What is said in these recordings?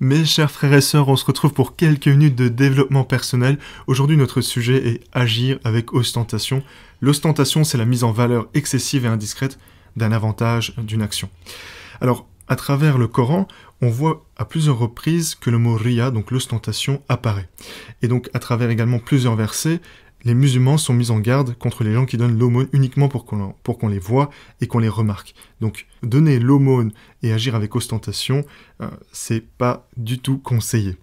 Mes chers frères et sœurs, on se retrouve pour quelques minutes de développement personnel. Aujourd'hui, notre sujet est agir avec ostentation. L'ostentation, c'est la mise en valeur excessive et indiscrète d'un avantage, d'une action. Alors, à travers le Coran, on voit à plusieurs reprises que le mot riya, donc l'ostentation, apparaît. Et donc, à travers également plusieurs versets, les musulmans sont mis en garde contre les gens qui donnent l'aumône uniquement pour qu'on les voit et qu'on les remarque. Donc, donner l'aumône et agir avec ostentation, c'est pas du tout conseillé.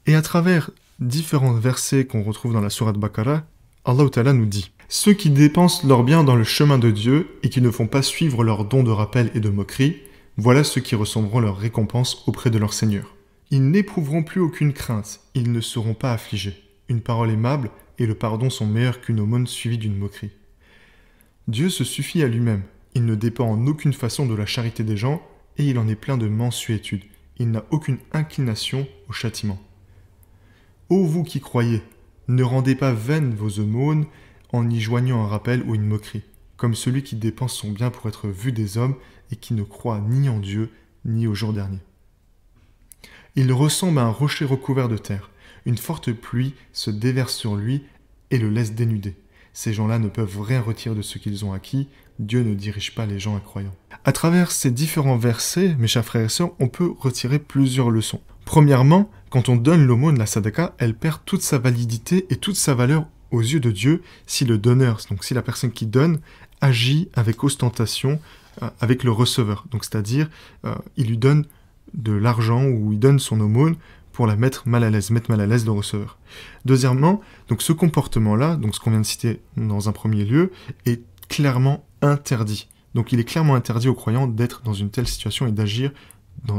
Et à travers différents versets qu'on retrouve dans la sourate Baqara, Allah Ta'ala nous dit « Ceux qui dépensent leurs biens dans le chemin de Dieu et qui ne font pas suivre leurs dons de rappel et de moquerie, voilà ceux qui recevront leur récompense auprès de leur Seigneur. Ils n'éprouveront plus aucune crainte, ils ne seront pas affligés. Une parole aimable et le pardon sont meilleurs qu'une aumône suivie d'une moquerie. Dieu se suffit à lui-même. Il ne dépend en aucune façon de la charité des gens et il en est plein de mansuétude. Il n'a aucune inclination au châtiment. Ô vous qui croyez, ne rendez pas vaines vos aumônes en y joignant un rappel ou une moquerie, comme celui qui dépense son bien pour être vu des hommes et qui ne croit ni en Dieu ni au jour dernier. Il ressemble à un rocher recouvert de terre. Une forte pluie se déverse sur lui et le laisse dénudé. Ces gens-là ne peuvent rien retirer de ce qu'ils ont acquis. Dieu ne dirige pas les gens incroyants. À travers ces différents versets, mes chers frères et sœurs, on peut retirer plusieurs leçons. Premièrement, quand on donne l'aumône, la sadaqa, elle perd toute sa validité et toute sa valeur aux yeux de Dieu si le donneur, donc si la personne qui donne, agit avec ostentation avec le receveur. Donc c'est-à-dire, il lui donne de l'argent ou il donne son aumône pour la mettre mal à l'aise le receveur. Deuxièmement, donc ce comportement-là, donc ce qu'on vient de citer dans un premier lieu, est clairement interdit. Donc il est clairement interdit aux croyants d'être dans une telle situation et d'agir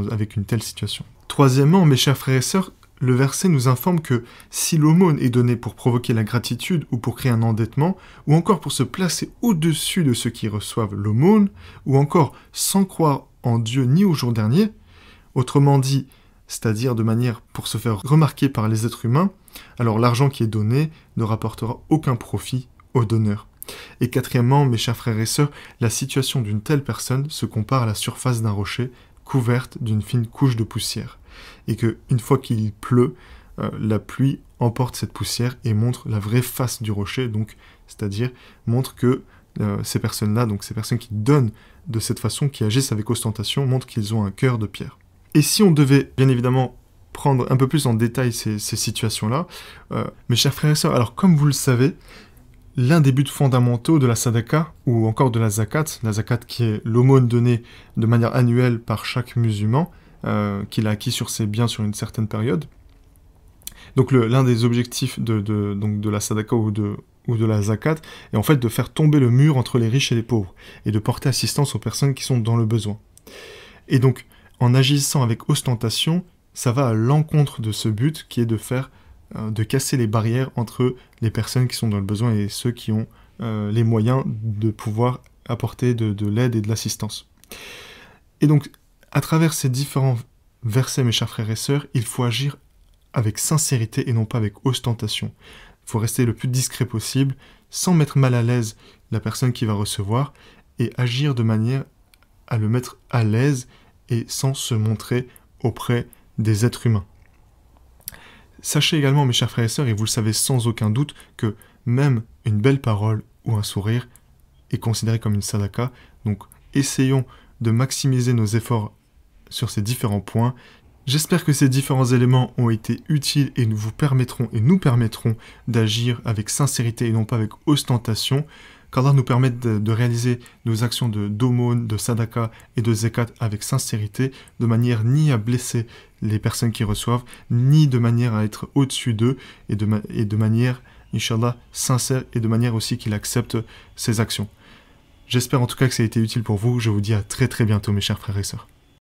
avec une telle situation. Troisièmement, mes chers frères et sœurs, le verset nous informe que si l'aumône est donnée pour provoquer la gratitude ou pour créer un endettement, ou encore pour se placer au-dessus de ceux qui reçoivent l'aumône, ou encore sans croire en Dieu ni au jour dernier, autrement dit, c'est-à-dire de manière pour se faire remarquer par les êtres humains, alors l'argent qui est donné ne rapportera aucun profit au donneur. Et quatrièmement, mes chers frères et sœurs, la situation d'une telle personne se compare à la surface d'un rocher couverte d'une fine couche de poussière. Et qu'une fois qu'il pleut, la pluie emporte cette poussière et montre la vraie face du rocher, donc c'est-à-dire montre que ces personnes-là, donc ces personnes qui donnent de cette façon, qui agissent avec ostentation, montrent qu'ils ont un cœur de pierre. Et si on devait, bien évidemment, prendre un peu plus en détail ces situations-là, mes chers frères et sœurs, alors comme vous le savez, l'un des buts fondamentaux de la sadaqa, ou encore de la zakat qui est l'aumône donnée de manière annuelle par chaque musulman, qu'il a acquis sur ses biens sur une certaine période. Donc l'un des objectifs de la sadaqa ou de la zakat est en fait de faire tomber le mur entre les riches et les pauvres, et de porter assistance aux personnes qui sont dans le besoin. Et donc, en agissant avec ostentation, ça va à l'encontre de ce but qui est de casser les barrières entre les personnes qui sont dans le besoin et ceux qui ont les moyens de pouvoir apporter de l'aide et de l'assistance. Et donc, à travers ces différents versets, mes chers frères et sœurs, il faut agir avec sincérité et non pas avec ostentation. Il faut rester le plus discret possible, sans mettre mal à l'aise la personne qui va recevoir, et agir de manière à le mettre à l'aise et sans se montrer auprès des êtres humains. Sachez également, mes chers frères et sœurs, et vous le savez sans aucun doute, que même une belle parole ou un sourire est considéré comme une sadaqa. Donc essayons de maximiser nos efforts sur ces différents points. J'espère que ces différents éléments ont été utiles et nous permettront d'agir avec sincérité et non pas avec ostentation, qu'Allah nous permette de réaliser nos actions d'aumône, de sadaqa et de zakat avec sincérité, de manière ni à blesser les personnes qui reçoivent, ni de manière à être au-dessus d'eux, et de manière, Inch'Allah, sincère, et de manière aussi qu'il accepte ces actions. J'espère en tout cas que ça a été utile pour vous. Je vous dis à très très bientôt, mes chers frères et sœurs.